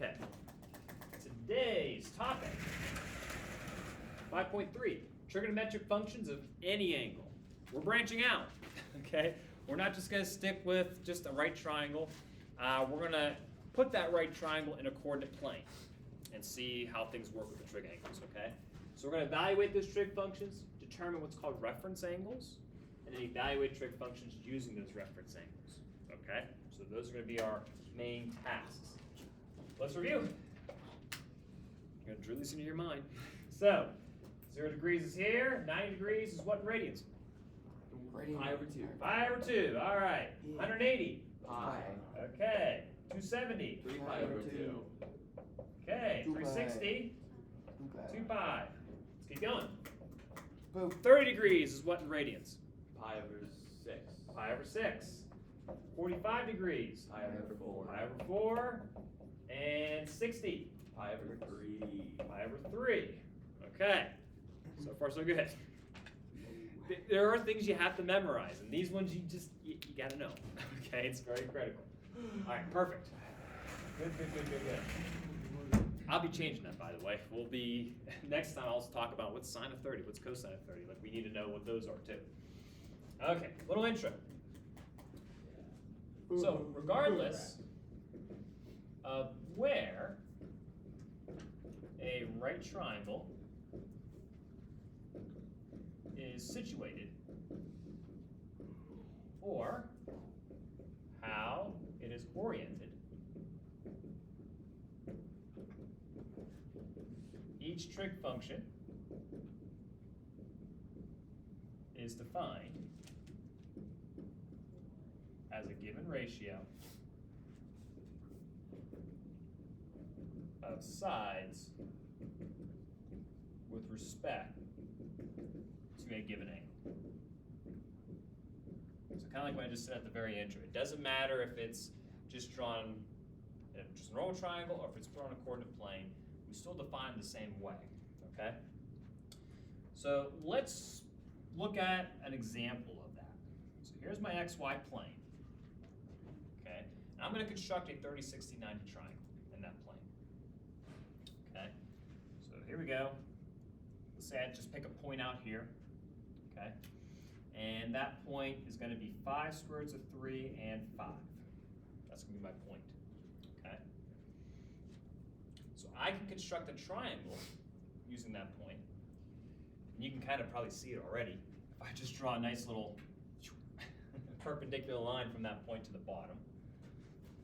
Okay. Today's topic, 5.3, trigonometric functions of any angle. We're branching out, okay? We're not just going to stick with just a right triangle. We're going to put that right triangle in a coordinate plane and see how things work with the trig angles, okay? So we're going to evaluate those trig functions, determine what's called reference angles, and then evaluate trig functions using those reference angles, okay? So those are going to be our main tasks. Let's review. You're going to drill this into your mind. So, 0 degrees is here, 90 degrees is what in radians? Pi over 2. Pi over 2, all right. 180. Pi. Okay. 270. 3 pi over 2. Okay. 2 pi. 360. 2 pi. Let's keep going. Boom. 30 degrees is what in radians? Pi over 6. Pi over 6. 45 degrees. Pi over 4. Pi over 4. And 60. Pi over 3. Pi over 3. Okay. So far, so good. There are things you have to memorize, and these ones you got to know. Okay, it's very critical. All right, perfect. Good. I'll be changing that, by the way. We'll be next time. I'll also talk about what's sine of 30, what's cosine of 30. Like we need to know what those are too. Okay, little intro. So regardless of where a right triangle is situated, or how it is oriented, each trig function is defined as a given ratio of sides with respect to a given angle. So kind of like what I just said at the very intro. It doesn't matter if it's just drawn in just a normal triangle or if it's drawn in a coordinate plane, we still define the same way, okay? So let's look at an example of that. So here's my XY plane, okay? And I'm going to construct a 30, 60, 90 triangle in that plane, okay? So here we go. Let's say I just pick a point out here, okay? And that point is going to be 5 square roots of 3 and 5. That's going to be my point, okay? So I can construct a triangle using that point. And you can kind of probably see it already. If I just draw a nice little perpendicular line from that point to the bottom.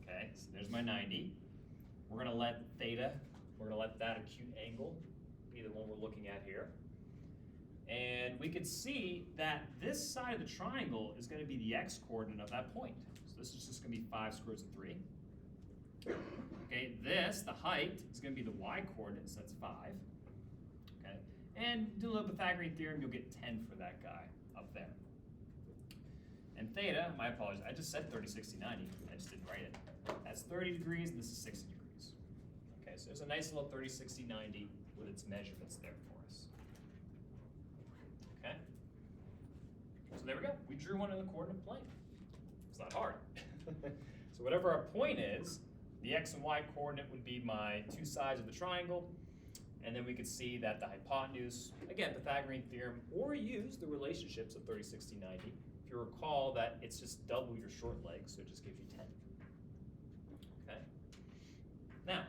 Okay, so there's my 90. We're going to let theta, we're going to let that acute angle be the one we're looking at here. And we can see that this side of the triangle is going to be the x-coordinate of that point. So this is just going to be 5 square roots of 3. Okay, this, the height, is going to be the y-coordinate, so that's 5. Okay, and do a little Pythagorean theorem, you'll get 10 for that guy up there. And theta, my apologies, I just said 30, 60, 90. I just didn't write it. That's 30 degrees, and this is 60 degrees. Okay, so there's a nice little 30, 60, 90 with its measurements there for us. Okay? So there we go. We drew one in the coordinate plane. It's not hard. So whatever our point is, the x and y coordinate would be my 2 sides of the triangle. And then we could see that the hypotenuse, again, Pythagorean theorem, or use the relationships of 30, 60, 90. If you recall that it's just double your short leg, so it just gives you 10. Okay? Now,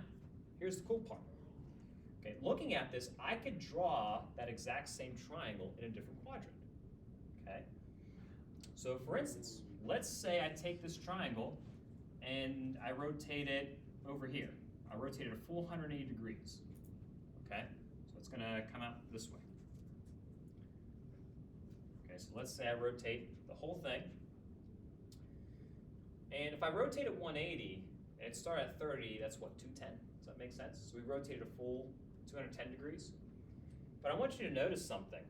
here's the cool part. Okay, looking at this, I could draw that exact same triangle in a different quadrant. Okay? So for instance, let's say I take this triangle and I rotate it over here. I rotate it a full 180 degrees. Okay? So it's gonna come out this way. Okay, so let's say I rotate the whole thing. And if I rotate it 180 and it started at 30, that's what, 210? Does that make sense? So we rotated a full 210 degrees. But I want you to notice something.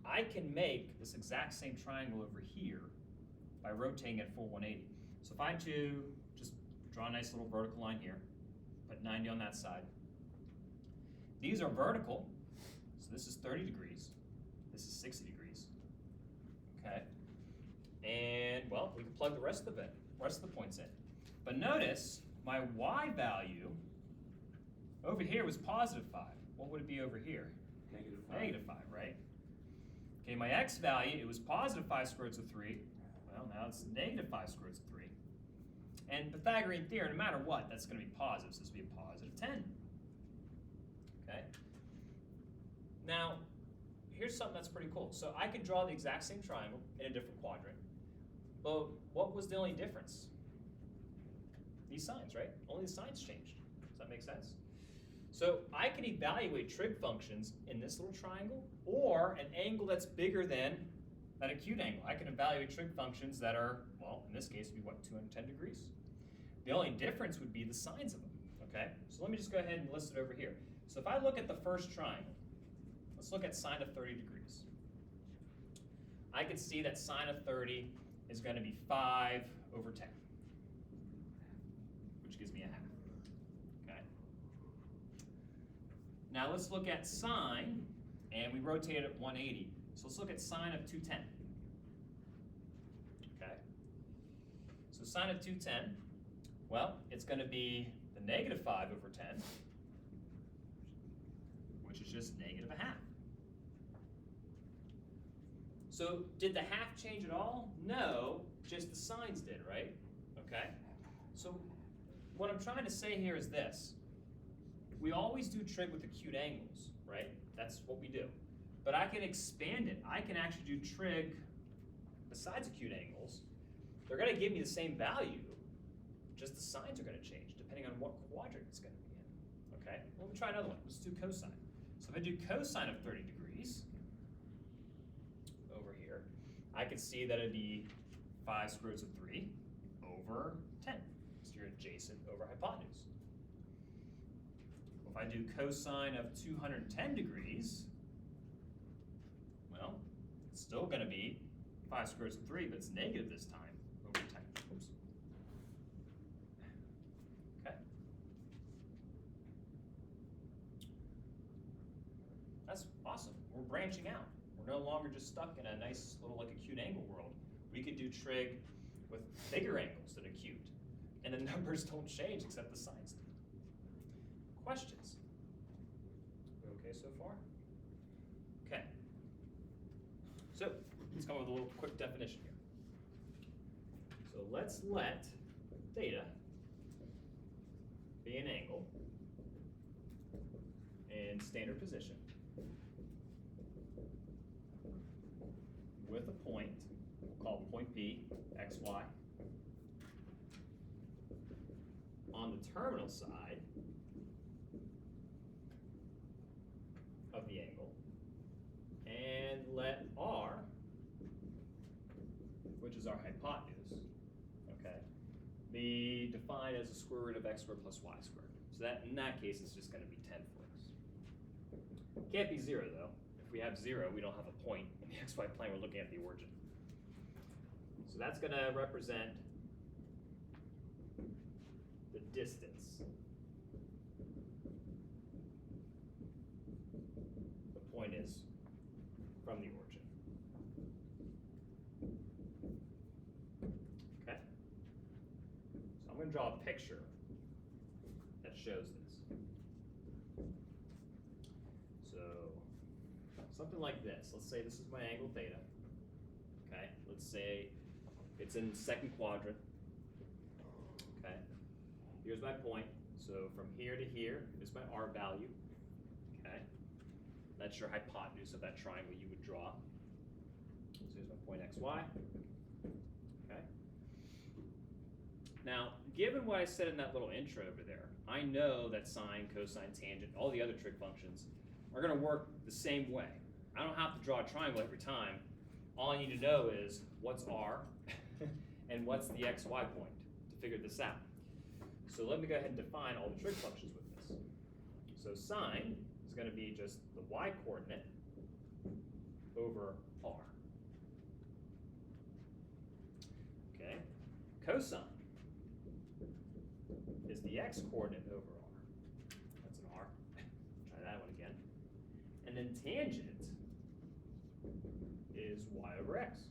I can make this exact same triangle over here by rotating it full 180. So if I do just draw a nice little vertical line here, put 90 on that side. These are vertical, so this is 30 degrees. This is 60 degrees. Okay? And, well, we can plug the rest of the points in. But notice, my y value Over here was positive 5. What would it be over here? -5. Negative 5, right? Okay, my x value, it was positive 5 square roots of 3. Well, now it's negative 5 square roots of 3. And Pythagorean theorem, no matter what, that's going to be positive, so this will be a positive 10. Okay? Now, here's something that's pretty cool. So I could draw the exact same triangle in a different quadrant, but what was the only difference? These signs, right? Only the signs changed. Does that make sense? So I can evaluate trig functions in this little triangle or an angle that's bigger than an acute angle. I can evaluate trig functions that are, well, in this case, would be what, 210 degrees. The only difference would be the signs of them, okay? So let me just go ahead and list it over here. So if I look at the first triangle, let's look at sine of 30 degrees. I can see that sine of 30 is going to be 5 over 10, which gives me a half. Okay. Now let's look at sine, and we rotate it at 180. So let's look at sine of 210. Okay. So sine of 210, well, it's going to be the negative 5 over 10, which is just negative a half. So did the half change at all? No, just the signs did, right? Okay. So what I'm trying to say here is this. We always do trig with acute angles, right? That's what we do. But I can expand it. I can actually do trig besides acute angles. They're going to give me the same value, just the signs are going to change depending on what quadrant it's going to be in. Okay? Well, let me try another one. Let's do cosine. So if I do cosine of 30 degrees over here, I can see that it'd be 5 square roots of 3 over 10. So you're adjacent over hypotenuse. If I do cosine of 210 degrees, well, it's still going to be 5 square roots of 3, but it's negative this time over 10. Oops. Okay. That's awesome. We're branching out. We're no longer just stuck in a nice little like acute angle world. We could do trig with bigger angles than acute, and the numbers don't change except the signs do. Questions? We okay so far? Okay. So let's come up with a little quick definition here. So let's let theta be an angle in standard position with a point, we'll call point B, x, y. On the terminal side of the angle, and let R, which is our hypotenuse, okay, be defined as the square root of x squared plus y squared. So that, in that case, it's just going to be 10 for us. Can't be 0, though. If we have 0, we don't have a point in the xy plane. We're looking at the origin. So that's going to represent the distance. The point is from the origin. Okay? So I'm going to draw a picture that shows this. So something like this. Let's say this is my angle theta. Okay? Let's say it's in the second quadrant. Okay? Here's my point. So from here to here is my R value. Okay? That's your hypotenuse of that triangle you would draw. So here's my point xy. Okay? Now, given what I said in that little intro over there, I know that sine, cosine, tangent, all the other trig functions are going to work the same way. I don't have to draw a triangle every time. All I need to know is what's R and what's the xy point to figure this out. So let me go ahead and define all the trig functions with this. So sine is going to be just the y coordinate over R. Okay. Cosine is the x coordinate over R. That's an R. Try that one again. And then tangent is y over x.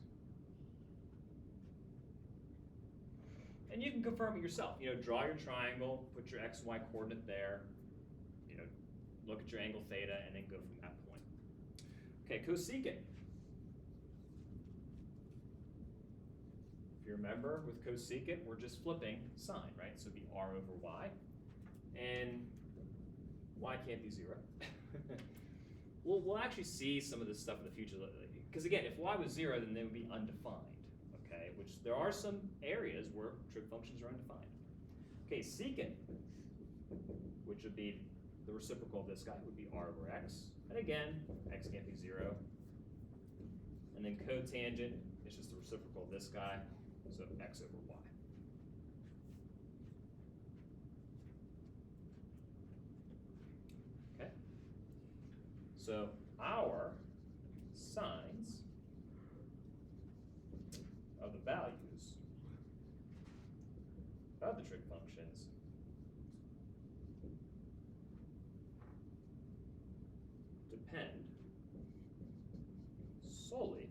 And you can confirm it yourself. You know, draw your triangle, put your x, y coordinate there, you know, look at your angle theta and then go from that point. Okay, cosecant. If you remember, with cosecant, we're just flipping sign, right? So it'd be r over y, and y can't be 0. We'll actually see some of this stuff in the future, because again, if y was 0, then they would be undefined, okay? Which there are some areas where trig functions are undefined. Okay, secant, which would be the reciprocal of this guy, would be r over x, and again, x can't be 0. And then cotangent is just the reciprocal of this guy, so x over y. Okay? So our signs of the values of the trig functions depend solely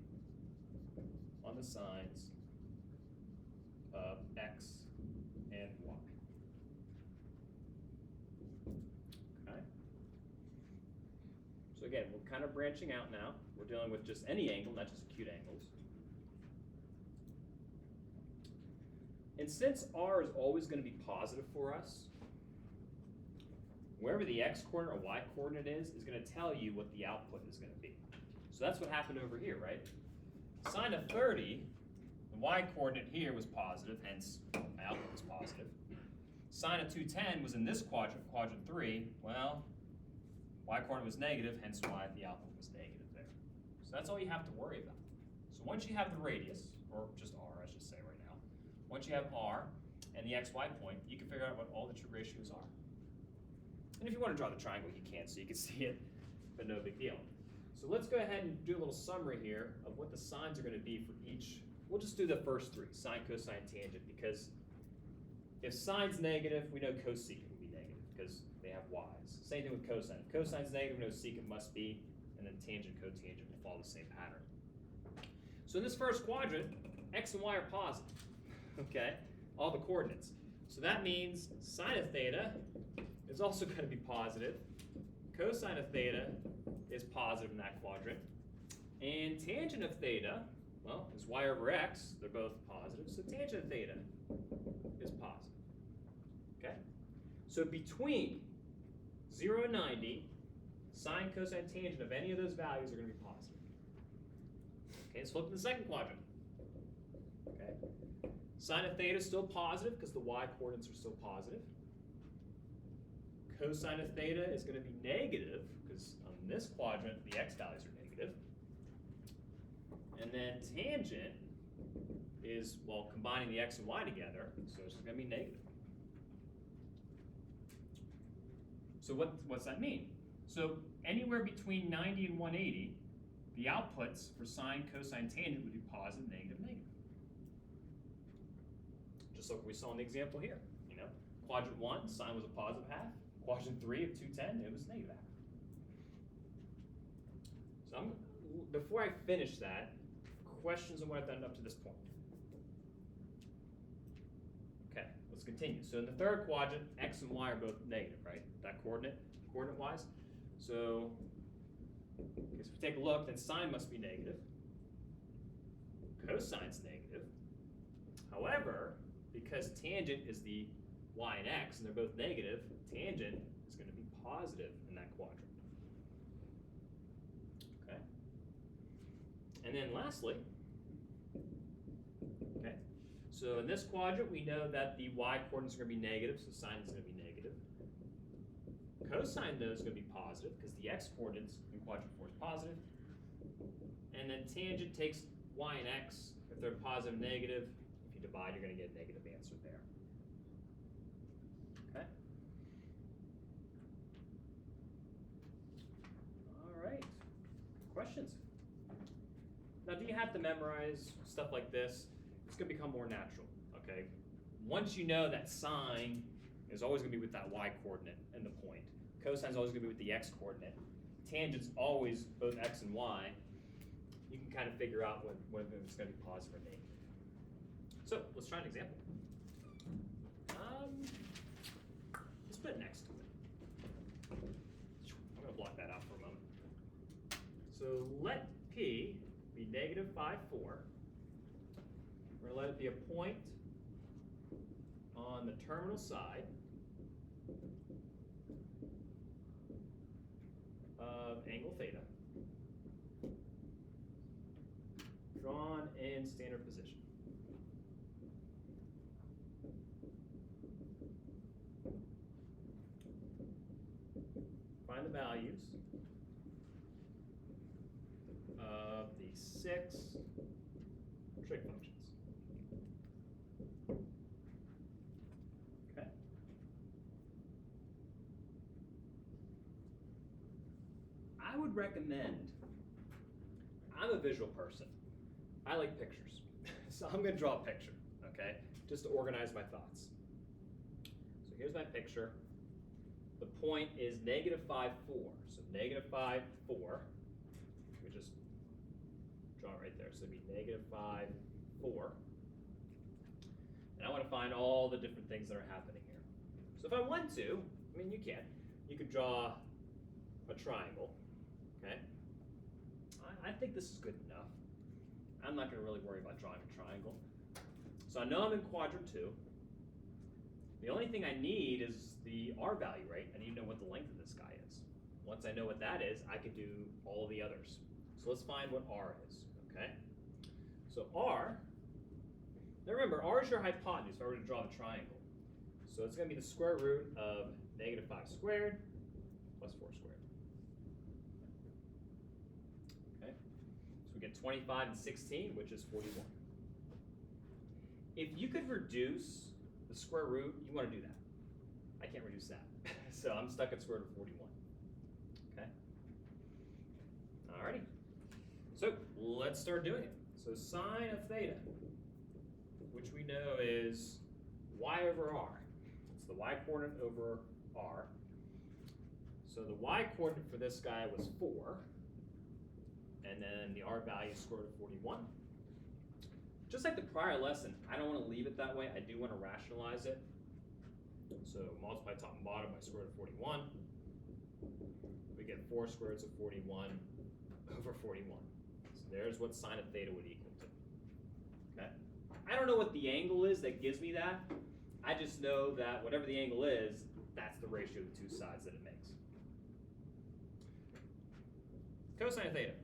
on the signs of x and y. Okay? So again, we're kind of branching out now. We're dealing with just any angle, not just acute angles. And since r is always going to be positive for us, wherever the x coordinate or y coordinate is going to tell you what the output is going to be. So that's what happened over here, right? Sine of 30, the y coordinate here was positive, hence my output was positive. Sine of 210 was in this quadrant, quadrant 3. Well, y coordinate was negative, hence why the output was negative there. So that's all you have to worry about. So once you have the radius, or just r, I should say right now, once you have r and the xy point, you can figure out what all the trig ratios are. And if you want to draw the triangle, you can, so you can see it, but no big deal. So let's go ahead and do a little summary here of what the signs are going to be for each. We'll just do the first three, sine, cosine, tangent, because if sine's negative, we know cosecant will be negative because they have y's. Same thing with cosine. If cosine's negative, we know secant must be, and then tangent, cotangent will follow the same pattern. So in this first quadrant, x and y are positive, okay? All the coordinates. So that means sine of theta is also going to be positive. Cosine of theta is positive in that quadrant. And tangent of theta, well, is y over x. They're both positive. So tangent of theta is positive. Okay? So between 0 and 90, sine, cosine, tangent of any of those values are going to be positive. Okay, let's flip to the second quadrant. Okay? Sine of theta is still positive because the y coordinates are still positive. Cosine of theta is going to be negative because on this quadrant the x values are negative. And then tangent is, well, combining the x and y together, so it's going to be negative. So what's that mean? So anywhere between 90 and 180, the outputs for sine, cosine, tangent would be positive, negative, negative. Just like we saw in the example here. You know, quadrant 1, sine was a positive half. Quadrant 3 of 210, it was negative half. So before I finish that, questions on what I've done up to this point? Okay, let's continue. So in the third quadrant, x and y are both negative, right? That coordinate-wise. So if we take a look, then sine must be negative. Cosine's negative. However, because tangent is the y and x, and they're both negative, tangent is going to be positive in that quadrant. Okay? And then lastly, okay, so in this quadrant, we know that the y coordinates are going to be negative, so sine is going to be negative. Cosine, though, is going to be positive because the x coordinates in quadrant 4 is positive. And then tangent takes y and x. If they're positive and negative, if you divide, you're going to get a negative answer there. Okay? All right. Questions? Now, do you have to memorize stuff like this? It's going to become more natural, okay? Once you know that sine is always going to be with that y coordinate and the point. Cosine is always going to be with the x coordinate. Tangent's always both x and y. You can kind of figure out when it's going to be positive or negative. So let's try an example. Let's put it next to it. So let P be negative 5, 4. We're going to let it be a point on the terminal side of angle theta, drawn in standard position. Find the values of the 6 trig functions. Okay. I would recommend, I'm a visual person. I like pictures. So I'm going to draw a picture, okay, just to organize my thoughts. So here's my picture. The point is negative 5, 4. So negative 5, 4. We just draw it right there. So it'd be negative 5, 4. And I want to find all the different things that are happening here. So if I want to, I mean, you can. You could draw a triangle, okay? I think this is good enough. I'm not going to really worry about drawing a triangle. So I know I'm in quadrant 2. The only thing I need is the R value, right? I need to know what the length of this guy is. Once I know what that is, I can do all of the others. So let's find what R is, okay? So R, now remember, R is your hypotenuse if I were to draw the triangle. So it's going to be the square root of negative 5 squared plus 4 squared. Okay? So we get 25 and 16, which is 41. If you could reduce the square root, you want to do that. I can't reduce that. So I'm stuck at square root of 41. Okay? Alrighty. So let's start doing it. So sine of theta, which we know is y over r. It's the y coordinate over r. So the y coordinate for this guy was 4. And then the r value is square root of 41. Just like the prior lesson, I don't want to leave it that way. I do want to rationalize it. So multiply top and bottom by square root of 41. We get 4 square roots of 41 over 41. So there's what sine of theta would equal to. Okay? I don't know what the angle is that gives me that. I just know that whatever the angle is, that's the ratio of the two sides that it makes. Cosine of theta.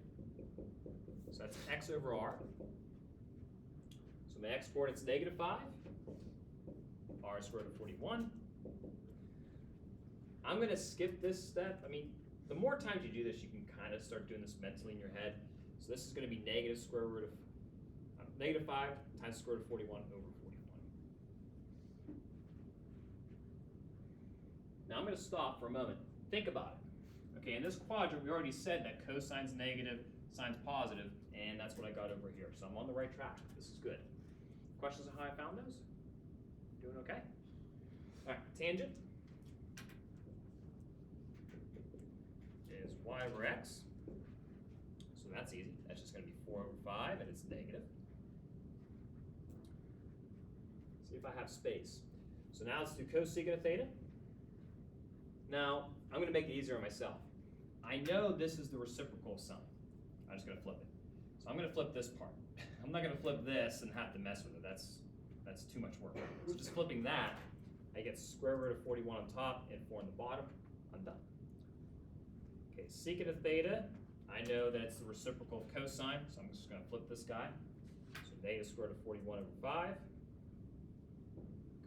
So that's x over r. So my x coordinate's negative 5, r square root of 41. I'm going to skip this step. I mean, the more times you do this, you can kind of start doing this mentally in your head. So this is going to be negative square root of negative 5 times square root of 41 over 41. Now I'm going to stop for a moment. Think about it. Okay, in this quadrant, we already said that cosine's negative, sine's positive, and that's what I got over here. So I'm on the right track. This is good. Questions on how I found those? Doing okay? All right, tangent is y over x. So that's easy. That's just going to be 4 over 5, and it's negative. See if I have space. So now let's do cosecant of theta. Now, I'm going to make it easier on myself. I know this is the reciprocal of sine. I'm just going to flip it. So I'm going to flip this part. I'm not going to flip this and have to mess with it. That's too much work. So just flipping that, I get square root of 41 on top and 4 on the bottom. I'm done. Okay, secant of theta, I know that it's the reciprocal of cosine, so I'm just going to flip this guy. So negative square root of 41 over 5.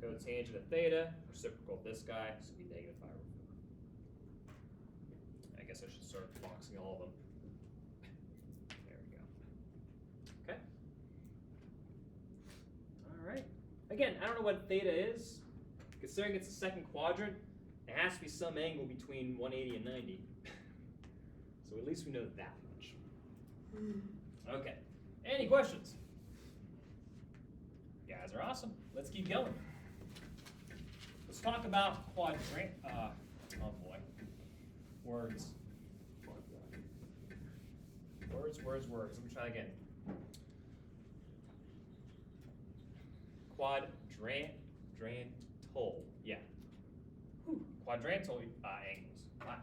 Cotangent of theta, reciprocal of this guy, so it'll be negative 5 over 4. I guess I should start boxing all of them. There we go. Okay. All right. Again, I don't know what theta is. Considering it's the second quadrant, it has to be some angle between 180 and 90. So at least we know that much. Okay. Any questions? You guys are awesome. Let's keep going. Let's talk about quadrant. Oh boy. Words. Words. Let me try again. Quadrantal. Yeah. Whew. Quadrantal angles. Wow.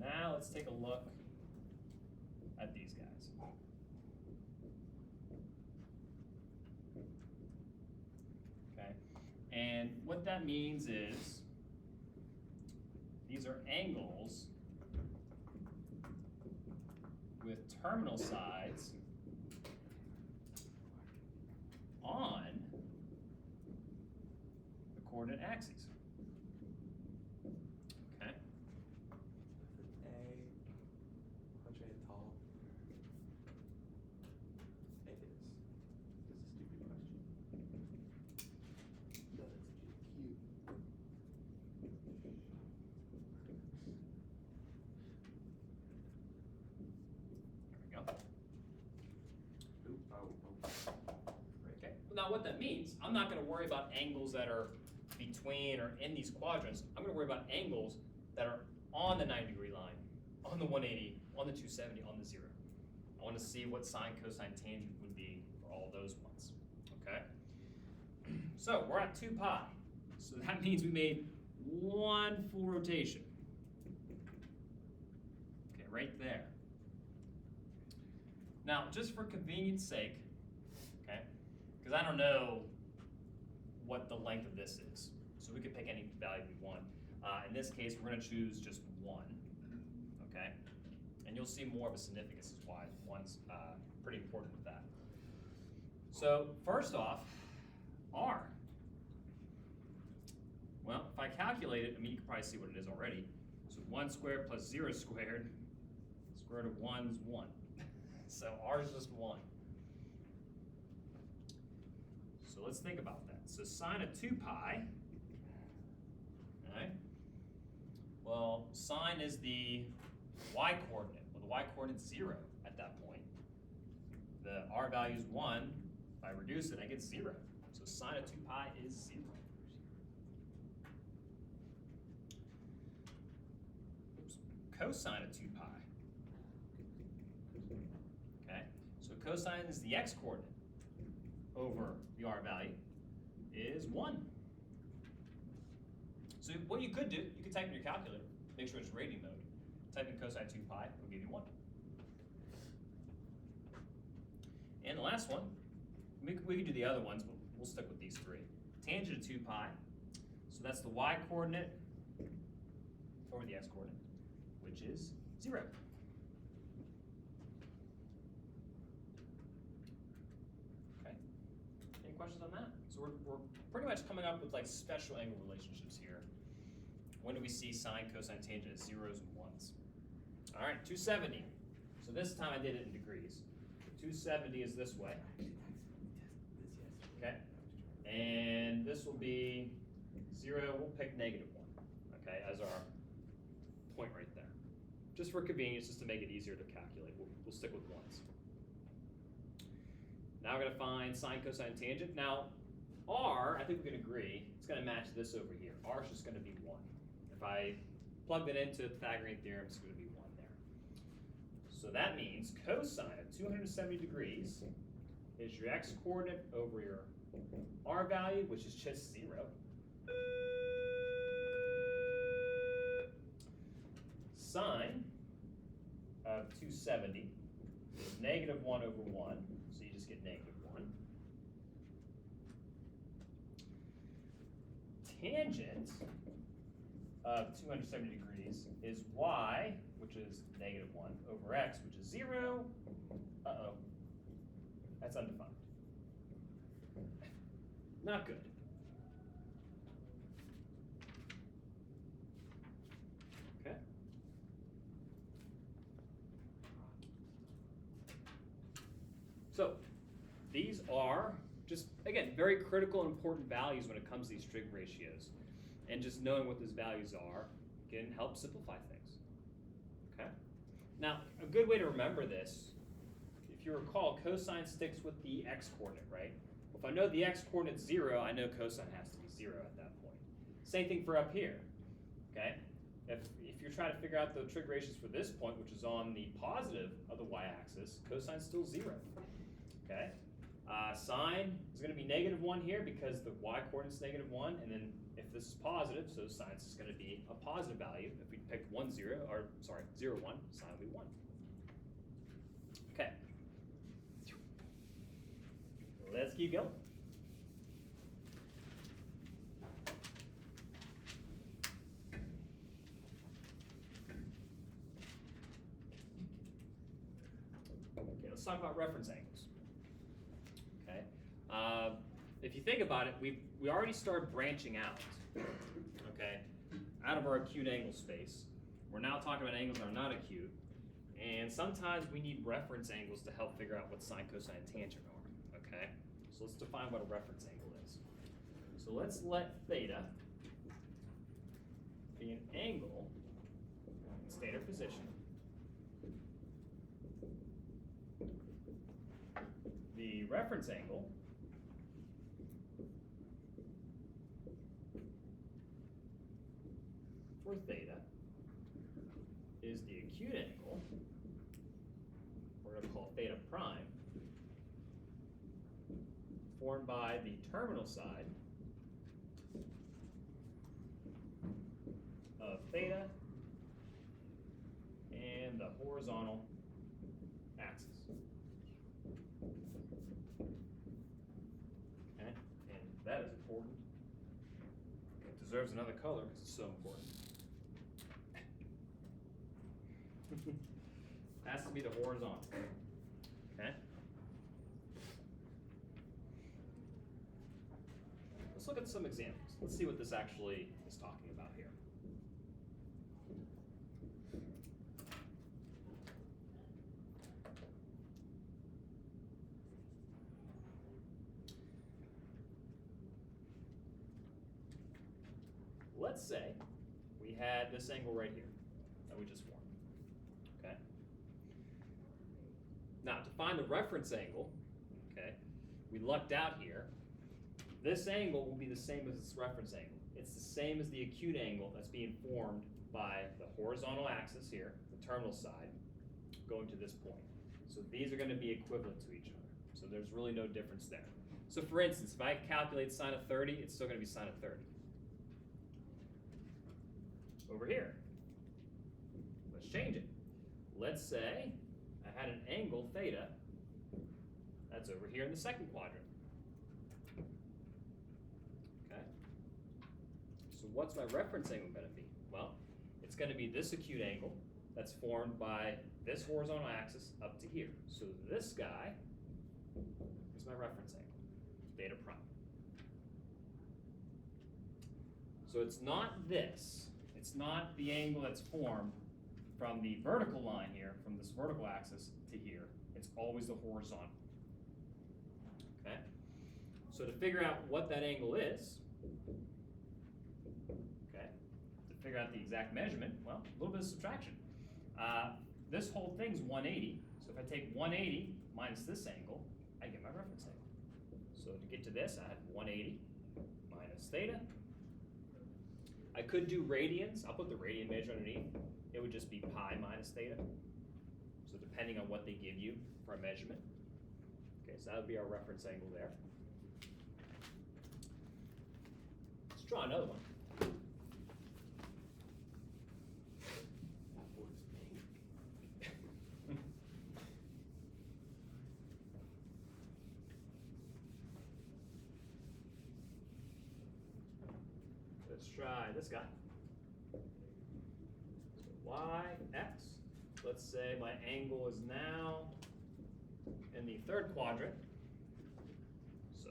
Now let's take a look at these guys. Okay, and what that means is these are angles with terminal sides on the coordinate axes. Okay. A, hundred tall. It is. This is a stupid question. No, that's cute. There we go. Oop, oh. Okay. Now what that means, I'm not going to worry about angles that are between or in these quadrants. I'm going to worry about angles that are on the 90-degree line, on the 180, on the 270, on the 0. I want to see what sine, cosine, tangent would be for all those ones. Okay? So we're at 2 pi. So that means we made one full rotation. Okay, right there. Now, just for convenience sake, okay, because I don't know what the length of this is, so we could pick any value we want. In this case, we're going to choose just 1, okay? And you'll see more of a significance as why 1's pretty important with that. So first off, R. Well, if I calculate it, I mean, you can probably see what it is already. So 1 squared plus 0 squared, square root of 1 is 1. So R is just 1. So let's think about that. So sine of 2 pi, okay? Well, sine is the y-coordinate. Well, the y-coordinate's 0 at that point. The R value is 1. If I reduce it, I get 0. So sine of 2 pi is 0. Oops. Cosine of 2 pi. Okay, so cosine is the x-coordinate over the R value is 1. So what you could do, you could type in your calculator, make sure it's rating mode. Type in cosine 2 pi, it'll give you 1. And the last one, we could do the other ones, but we'll stick with these 3. Tangent of 2 pi, so that's the y-coordinate over the x-coordinate, which is 0. Okay, any questions on that? So we're pretty much coming up with like special angle relationships here. When do we see sine, cosine, tangent as 0s and 1s? All right, 270. So this time I did it in degrees. 270 is this way. Okay, and this will be 0, we'll pick -1, okay, as our point right there. Just for convenience, just to make it easier to calculate, we'll stick with 1s. Now we're gonna find sine, cosine, tangent. Now, R, I think we can agree, it's gonna match this over here. R is just gonna be 1. If I plug that into Pythagorean theorem, it's gonna be 1 there. So that means cosine of 270 degrees is your x-coordinate over your R value, which is just 0. Sine of 270 is -1 over 1, so you just get -1. Tangent of 270 degrees is y, which is -1, over x, which is 0. Uh-oh, that's undefined. Not good. Okay. So these are just, again, very critical and important values when it comes to these trig ratios. And just knowing what those values are can help simplify things. Okay? Now, a good way to remember this, if you recall, cosine sticks with the x-coordinate, right? If I know the x-coordinate's 0, I know cosine has to be 0 at that point. Same thing for up here, okay? If you're trying to figure out the trig ratios for this point, which is on the positive of the y-axis, cosine's still 0, okay? Sine is going to be -1 here because the y coordinate is -1, and then if this is positive, so sine is going to be a positive value. If we pick 1, 0, or sorry, 0, 1, sine will be 1. Okay. Let's keep going. Okay, let's talk about reference angles. Okay. If you think about it, we already started branching out, okay, out of our acute angle space. We're now talking about angles that are not acute, and sometimes we need reference angles to help figure out what sine, cosine, and tangent are, okay? So let's define what a reference angle is. So let's let theta be an angle in standard position. The reference angle for theta is the acute angle, we're going to call theta prime, formed by the terminal side of theta and the horizontal axis. Okay, and that is important. It deserves another color because it's so important. Has to be the horizontal. Okay? Let's look at some examples. Let's see what this actually is talking about here. Let's say we had this angle right here that we just formed. Okay? Now, to find the reference angle, okay, we lucked out here. This angle will be the same as this reference angle. It's the same as the acute angle that's being formed by the horizontal axis here, the terminal side, going to this point. So these are going to be equivalent to each other. So there's really no difference there. So for instance, if I calculate sine of 30, it's still going to be sine of 30. Over here, let's change it. Let's say I had an angle theta that's over here in the second quadrant. Okay. So what's my reference angle going to be? Well, it's going to be this acute angle that's formed by this horizontal axis up to here. So this guy is my reference angle, theta prime. So it's not this. It's not the angle that's formed from the vertical line here, from this vertical axis to here. It's always the horizontal. Okay? So to figure out what that angle is, okay, to figure out the exact measurement, well, a little bit of subtraction. This whole thing's 180. So if I take 180 minus this angle, I get my reference angle. So to get to this, I have 180 minus theta. I could do radians. I'll put the radian measure underneath. It would just be pi minus theta. So depending on what they give you for a measurement. Okay, so that would be our reference angle there. Let's draw another one. Let's try this guy. So y, x. Let's say my angle is now in the third quadrant. So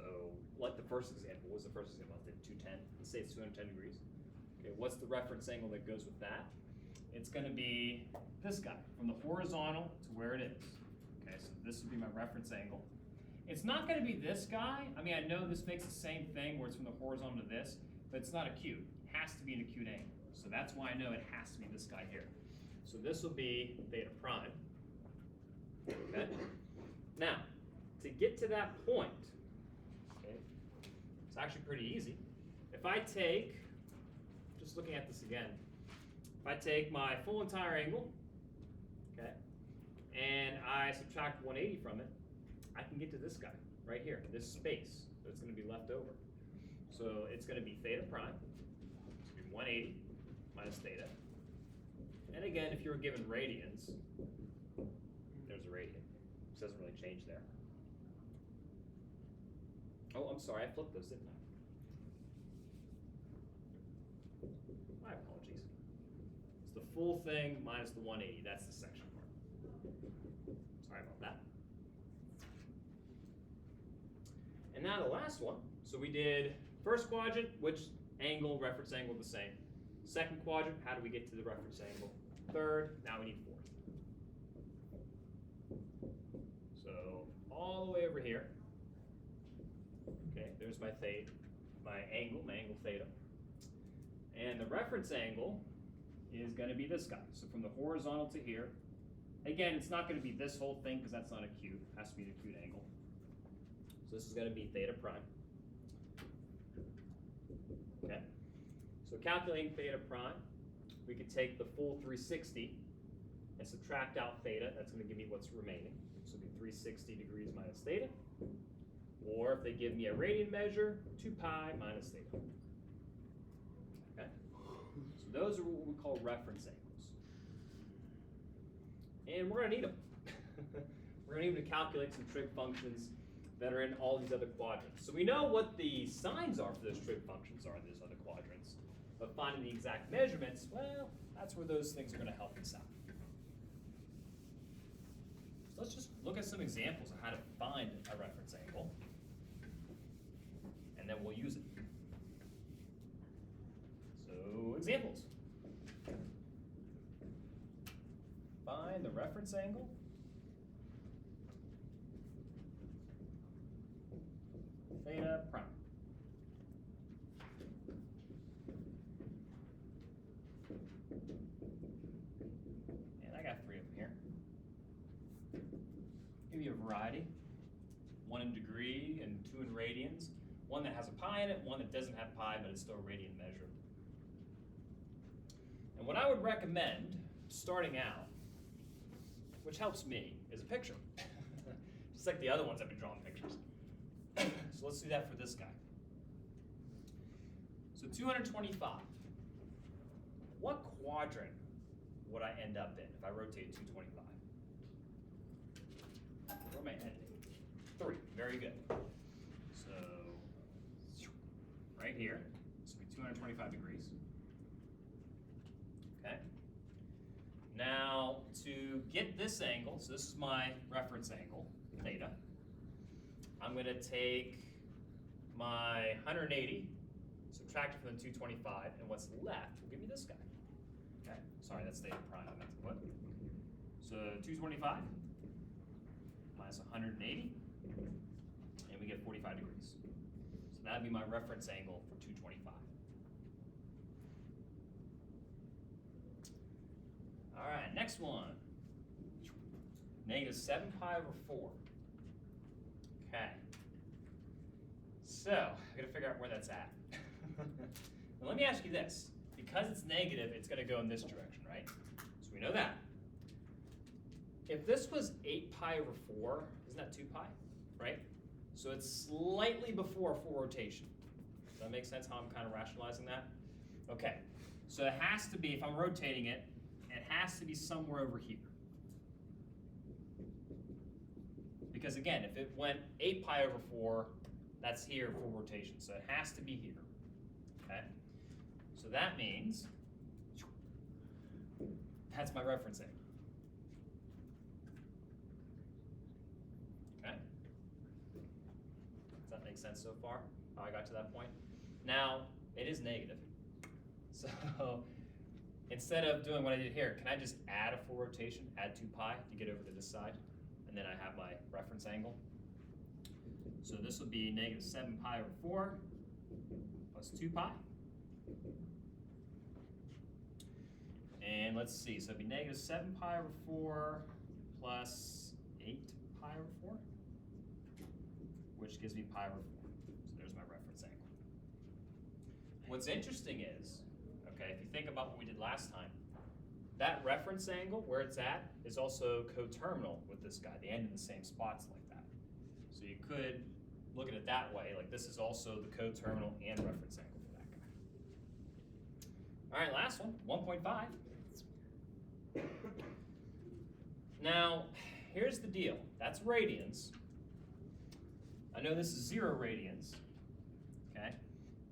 like the first example, what was the first example? I did 210. Let's say it's 210 degrees. Okay, what's the reference angle that goes with that? It's going to be this guy, from the horizontal to where it is. Okay, so this would be my reference angle. It's not going to be this guy. I mean, I know this makes the same thing where it's from the horizontal to this, but it's not acute. It has to be an acute angle. So that's why I know it has to be this guy here. So this will be theta prime. Okay. Now, to get to that point, okay, it's actually pretty easy. If I take, just looking at this again, if I take my full entire angle, okay, and I subtract 180 from it, I can get to this guy right here, this space that's going to be left over. So it's going to be theta prime. It's going to be 180 minus theta. And again, if you were given radians, there's a radian. This doesn't really change there. Oh, I'm sorry, I flipped those, didn't I? My apologies. It's the full thing minus the 180. That's the section part. Sorry about that. And now the last one. So we did first quadrant, which angle, reference angle, the same. Second quadrant, how do we get to the reference angle? Third, now we need fourth. So all the way over here. Okay, there's my theta, my angle theta. And the reference angle is going to be this guy. So from the horizontal to here, again, it's not going to be this whole thing because that's not acute. It has to be an acute angle. So this is going to be theta prime. Okay. So calculating theta prime, we could take the full 360 and subtract out theta. That's going to give me what's remaining. So it'll be 360 degrees minus theta. Or if they give me a radian measure, 2 pi minus theta. Okay? So those are what we call reference angles. And we're going to need them. We're going to need to calculate some trig functions that are in all these other quadrants. So we know what the signs are for those trig functions are in those other quadrants. But finding the exact measurements, well, that's where those things are going to help us out. So let's just look at some examples of how to find a reference angle. And then we'll use it. So, examples. Find the reference angle. Theta prime. And I got 3 of them here. Give you a variety. 1 in degree and 2 in radians. One that has a pi in it, one that doesn't have pi, but it's still a radian measure. And what I would recommend, starting out, which helps me, is a picture. Just like the other ones I've been drawing pictures. So let's do that for this guy. So 225. What quadrant would I end up in if I rotated 225? Where am I ending? 3. Very good. So right here, this will be 225 degrees. Okay. Now to get this angle, so this is my reference angle, theta. I'm going to take my 180, subtract it from the 225, and what's left will give me this guy. Okay. Sorry, that's theta prime. I meant to put. So 225 minus 180, and we get 45 degrees. So that'd be my reference angle for 225. All right, next one. Negative 7 pi over 4. Okay. So, I gotta figure out where that's at. Now let me ask you this. Because it's negative, it's gonna go in this direction, right? So we know that. If this was 8 pi over 4, isn't that 2 pi, right? So it's slightly before a full rotation. Does that make sense how I'm kind of rationalizing that? Okay, so it has to be, if I'm rotating it, it has to be somewhere over here. Because again, if it went 8 pi over 4, that's here full rotation, so it has to be here, okay? So that means, that's my reference angle. Okay? Does that make sense so far, how I got to that point? Now, it is negative. So, instead of doing what I did here, can I just add a full rotation, add 2 pi to get over to this side? And then I have my reference angle. So this will be negative 7 pi over 4 plus 2 pi. And let's see, so it'd be negative 7 pi over 4 plus 8 pi over 4, which gives me pi over 4. So there's my reference angle. What's interesting is, okay, if you think about what we did last time, that reference angle, where it's at, is also coterminal with this guy. They end in the same spots like that. could look at it that way, like this is also the coterminal and reference angle for that guy. All right, last one, 1.5. Now, here's the deal. That's radians. I know this is 0 radians, okay?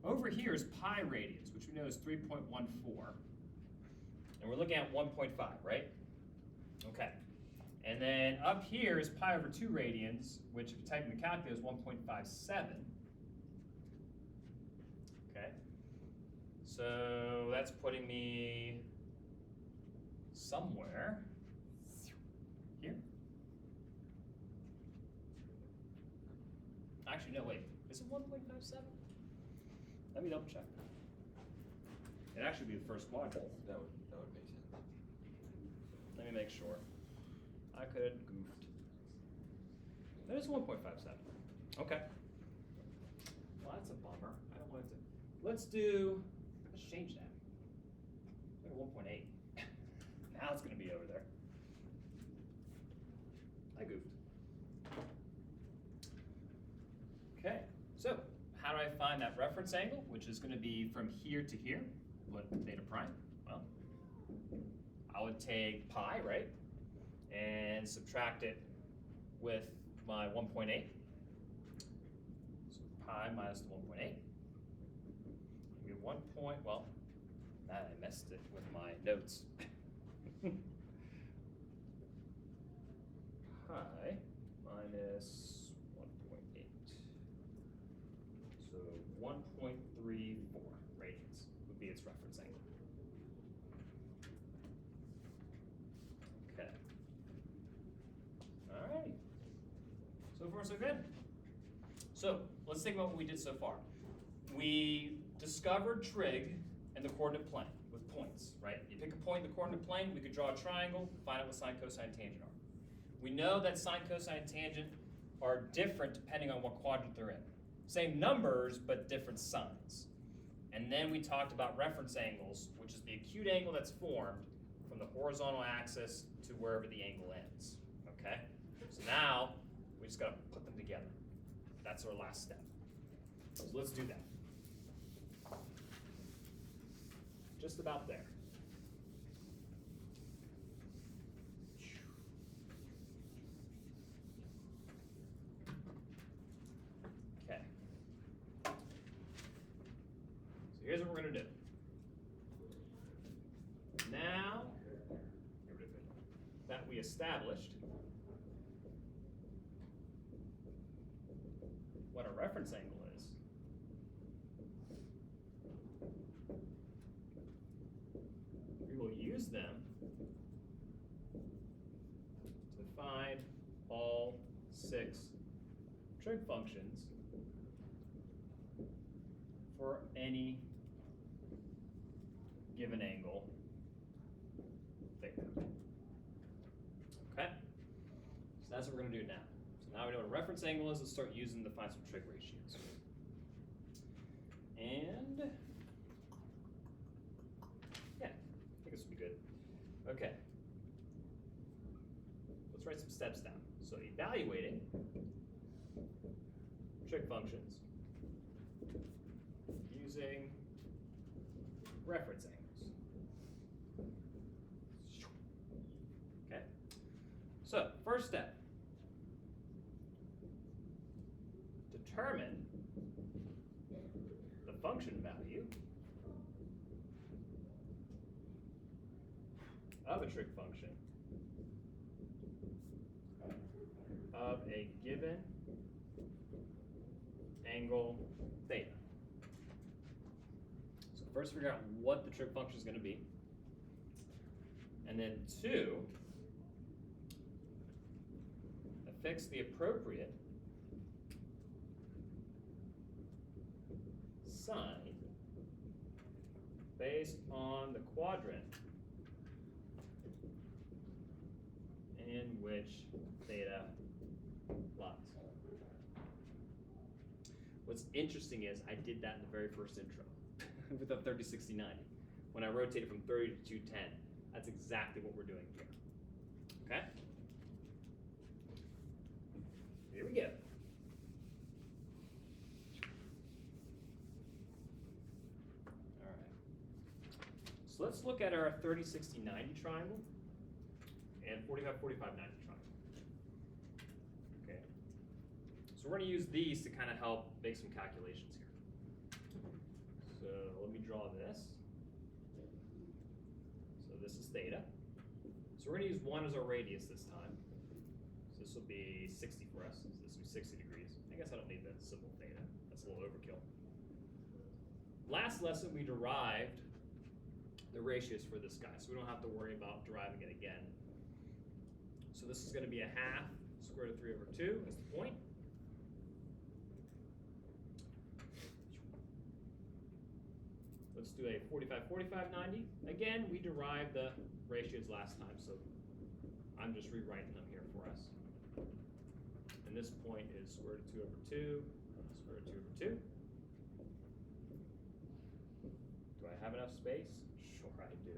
Over here is pi radians, which we know is 3.14. And we're looking at 1.5, right? Okay. And then up here is pi over 2 radians, which if you type in the calculator is 1.57. Okay. So that's putting me somewhere here. Actually, no, wait. Is it 1.57? Let me double check. It'd actually be the first quadrant. That would make sense. Let me make sure. I could have goofed. That is 1.57. Okay. Well, that's a bummer. I don't want it to. Let's change that. Like 1.8. Now it's going to be over there. I goofed. Okay, so how do I find that reference angle, which is going to be from here to here? What theta prime? Well, I would take pi, right? And subtract it with my 1.8. So pi minus the 1.8. We have 1 point, well, I messed it with my notes. Pi minus 1.8. So 1.34 radians would be its reference angle. Okay. Alrighty. So far, so good. So let's think about what we did so far. We discovered trig and the coordinate plane with points, right? You pick a point in the coordinate plane, we could draw a triangle, find out what sine, cosine, tangent are. We know that sine, cosine, tangent are different depending on what quadrant they're in. Same numbers, but different signs. And then we talked about reference angles, which is the acute angle that's formed from the horizontal axis to wherever the angle ends, okay? So now, we just gotta put them together. That's our last step. So let's do that. Just about there. Okay. So here's what we're gonna do. Now that we established what a reference angle is, we will use them to find all 6 trig functions for any given angle theta. Okay? So that's what we're going to do now. So now we know what a reference angle is. Let's start using to find some trig ratios. And yeah, I think this will be good. Okay. Let's write some steps down. So evaluating trig functions using reference angles. Okay. So first step. Determine the function value of a trig function of a given angle theta. So first figure out what the trig function is going to be. And then 2, affix the appropriate sign based on the quadrant in which theta lies. What's interesting is I did that in the very first intro with the 30, 60, 90. When I rotated from 30 to 210, that's exactly what we're doing here. Okay? Here we go. So let's look at our 30, 60, 90 triangle and 45, 45, 90 triangle. Okay. So we're going to use these to kind of help make some calculations here. So let me draw this. So this is theta. So we're going to use 1 as our radius this time. So this will be 60 for us. So this will be 60 degrees. I guess I don't need that symbol theta. That's a little overkill. Last lesson we derived the ratios for this guy, so we don't have to worry about deriving it again. So this is going to be a half square root of 3 over 2 is the point. Let's do a 45, 45, 90. Again, we derived the ratios last time, so I'm just rewriting them here for us. And this point is square root of 2 over 2, square root of 2 over 2. Do I have enough space? Sure I do.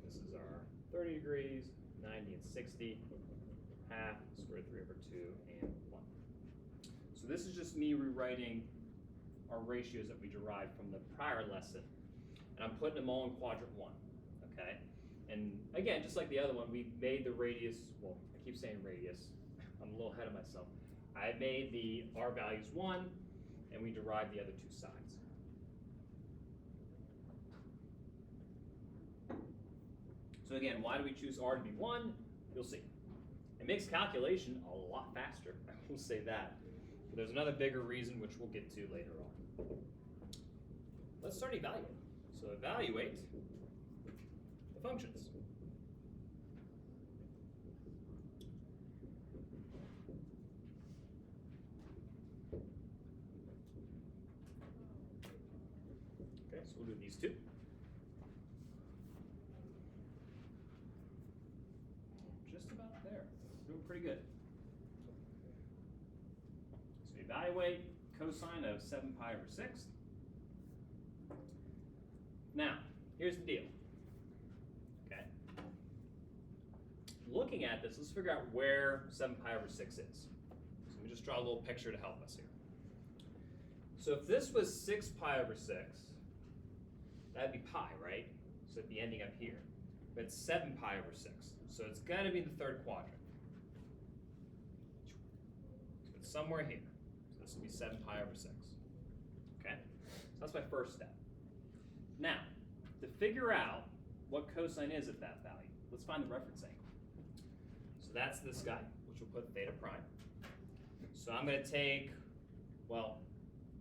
This is our 30 degrees, 90 and 60, half, square root of 3 over 2, and 1. So this is just me rewriting our ratios that we derived from the prior lesson. And I'm putting them all in quadrant 1, okay? And again, just like the other one, we made the radius, well, I keep saying radius. I'm a little ahead of myself. I made the R values 1, and we derived the other two sides. So again, why do we choose R to be 1? You'll see. It makes calculation a lot faster, I will say that. But there's another bigger reason, which we'll get to later on. Let's start evaluating. So evaluate the functions. Okay, so we'll do these two. Just about there. Doing pretty good. So evaluate cosine of 7 pi over 6. Now, here's the deal. Okay. Looking at this, let's figure out where 7 pi over 6 is. So let me just draw a little picture to help us here. So if this was 6 pi over 6, that'd be pi, right? So it'd be ending up here. But it's 7 pi over 6. So it's got to be the third quadrant. So it's somewhere here. So this will be 7 pi over 6. Okay? So that's my first step. Now, to figure out what cosine is at that value, let's find the reference angle. So that's this guy, which we'll put theta prime. So I'm going to take, well,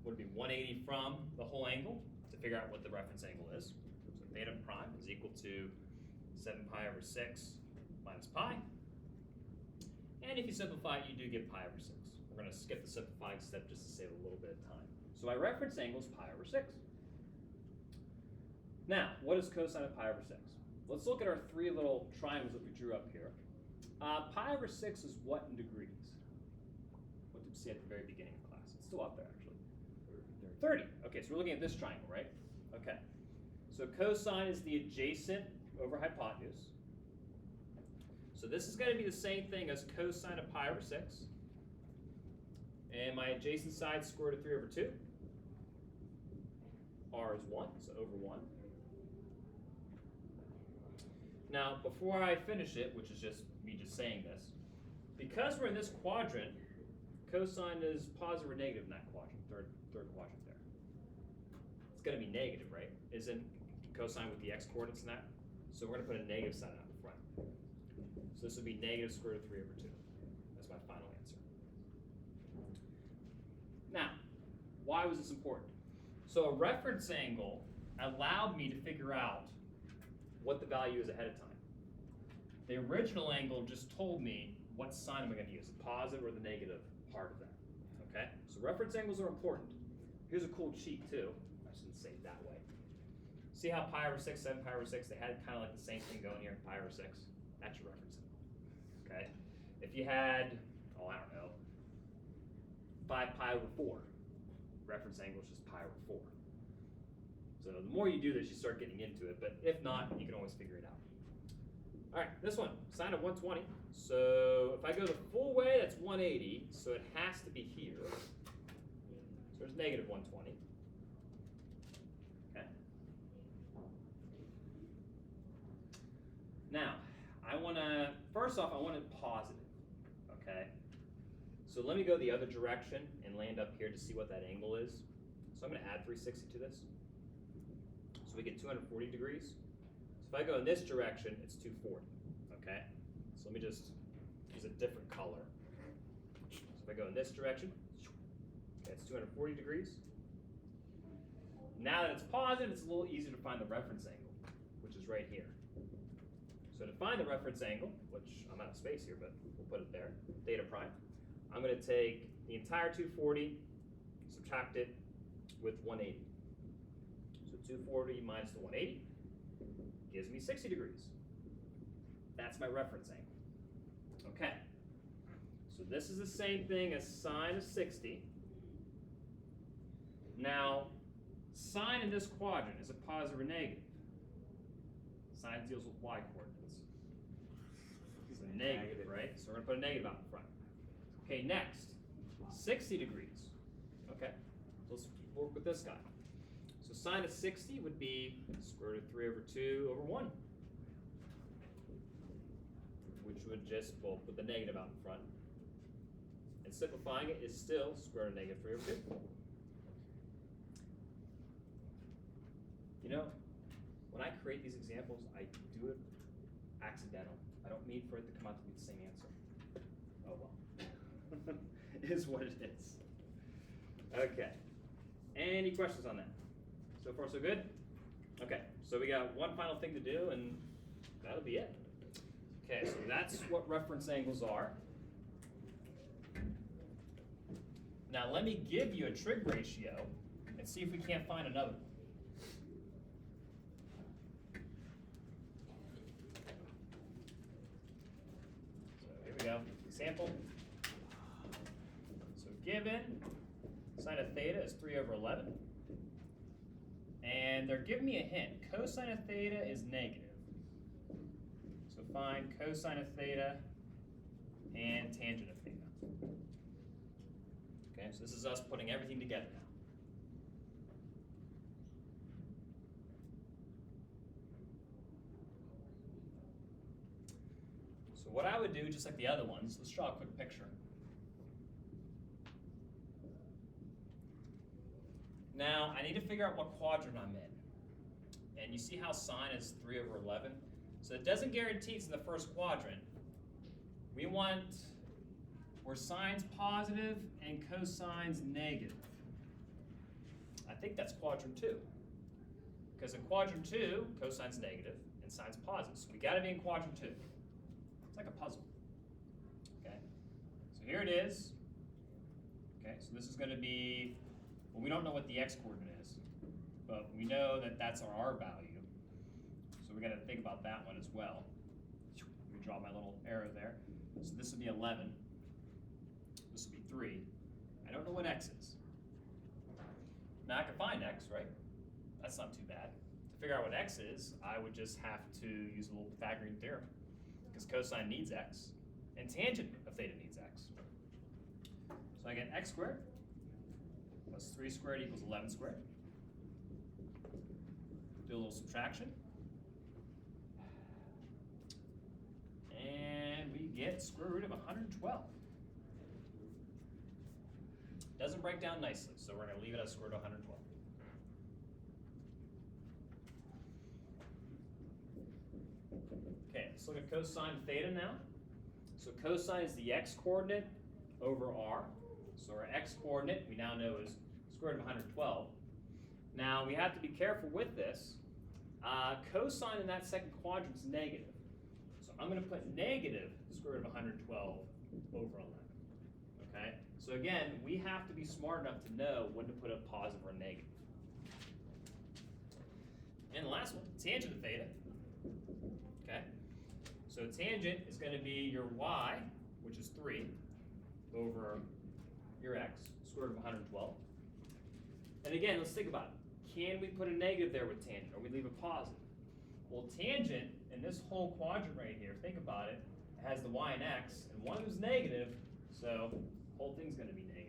would it be 180 from the whole angle to figure out what the reference angle is. So theta prime is equal to 7 pi over 6 minus pi. And if you simplify it, you do get pi over 6. We're going to skip the simplifying step just to save a little bit of time. So my reference angle is pi over 6. Now, what is cosine of pi over 6? Let's look at our three little triangles that we drew up here. Pi over 6 is what in degrees? What did we see at the very beginning of class? It's still up there, actually. 30. Okay, so we're looking at this triangle, right? Okay. So cosine is the adjacent over hypotenuse. So this is going to be the same thing as cosine of pi over 6. And my adjacent side is square root of 3 over 2. R is 1, so over 1. Now, before I finish it, which is just me just saying this, because we're in this quadrant, cosine is positive or negative in that quadrant, third quadrant there. It's going to be negative, right? Isn't cosine with the x coordinates in that? So we're going to put a negative sign out in front. So this would be negative square root of 3 over 2. That's my final answer. Now, why was this important? So a reference angle allowed me to figure out what the value is ahead of time. The original angle just told me what sign am I going to use, the positive or the negative part of that. Okay? So reference angles are important. Here's a cool cheat too. I shouldn't say it that way. See how pi over 6, 7 pi over 6, they had kind of like the same thing going here, pi over 6. That's your reference angle. Okay? If you had, oh, I don't know, 5 pi over 4, reference angle is just pi over 4. So the more you do this, you start getting into it, but if not, you can always figure it out. All right, this one, sine of 120. So if I go the full way, that's 180. So it has to be here. So there's negative 120. Okay. Now, first off, I want it positive. Okay. So let me go the other direction and land up here to see what that angle is. So I'm going to add 360 to this. So we get 240 degrees. So if I go in this direction, it's 240. Okay? So let me just use a different color. So if I go in this direction, okay, it's 240 degrees. Now that it's positive, it's a little easier to find the reference angle, which is right here. So to find the reference angle, which I'm out of space here, but we'll put it there, theta prime, I'm going to take the entire 240, subtract it with 180. So 240 minus the 180 gives me 60 degrees. That's my reference angle. Okay. So this is the same thing as sine of 60. Now, sine in this quadrant is a positive or negative. Sine deals with y coordinates. It's a negative, right? So we're going to put a negative out in front. Okay, next, 60 degrees. Okay, let's work with this guy. So sine of 60 would be square root of 3 over 2 over 1. Which would just, well, put the negative out in front. And simplifying it is still square root of negative 3 over 2. You know, when I create these examples, I do it accidental. I don't mean for it to come out to be the same answer. Oh well. It is what it is. Okay. Any questions on that? So far so good? Okay, so we got one final thing to do and that'll be it. Okay, so that's what reference angles are. Now let me give you a trig ratio and see if we can't find another one. So here we go, example. So given sine of theta is 3 over 11. And they're giving me a hint. Cosine of theta is negative. So find cosine of theta and tangent of theta. Okay, so this is us putting everything together now. So what I would do, just like the other ones, let's draw a quick picture. Now, I need to figure out what quadrant I'm in. And you see how sine is 3 over 11? So it doesn't guarantee it's in the first quadrant. We want where sine's positive and cosine's negative. I think that's quadrant 2. Because in quadrant 2, cosine's negative and sine's positive. So we got to be in quadrant 2. It's like a puzzle. Okay, so here it is. Okay, so this is going to be, well, we don't know what the x coordinate is, but we know that that's our r value. So we got to think about that one as well. Let me draw my little arrow there. So this would be 11. This would be 3. I don't know what x is. Now I can find x, right? That's not too bad. To figure out what x is, I would just have to use a little Pythagorean theorem, because cosine needs x, and tangent of theta needs x. So I get x squared plus 3 squared equals 11 squared. Do a little subtraction. And we get square root of 112. Doesn't break down nicely, so we're going to leave it as square root of 112. Okay, let's look at cosine theta now. So cosine is the x coordinate over r. So our x coordinate we now know is square root of 112. Now we have to be careful with this. Cosine in that second quadrant is negative. So I'm going to put negative square root of 112 over 11. Okay? So again, we have to be smart enough to know when to put a positive or a negative. And the last one, tangent of theta. Okay? So tangent is going to be your y, which is 3, over your x, square root of 112. And again, let's think about it. Can we put a negative there with tangent, or we leave a positive? Well, tangent in this whole quadrant right here, think about it, it has the y and x, and one is negative, so the whole thing's going to be negative.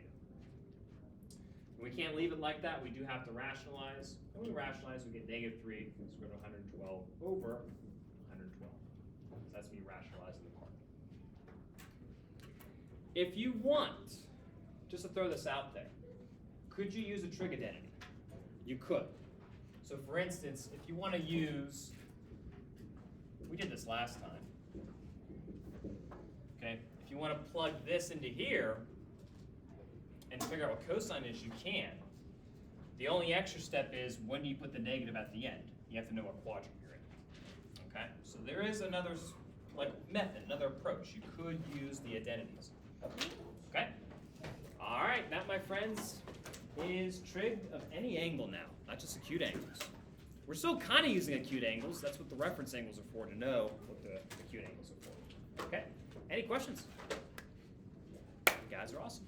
We can't leave it like that. We do have to rationalize. When we rationalize, we get negative 3 square root of 112 over 112. So that's me rationalizing the part. If you want, just to throw this out there, could you use a trig identity? You could. So for instance, if you want to use, we did this last time. Okay, if you want to plug this into here, and figure out what cosine is, you can. The only extra step is when do you put the negative at the end? You have to know what quadrant you're in. Okay? So there is another method, another approach. You could use the identities. Okay? All right, that, my friends, is trig of any angle now, not just acute angles. We're still kind of using acute angles. That's what the reference angles are for, to know what the acute angles are for. Okay? Any questions? You guys are awesome.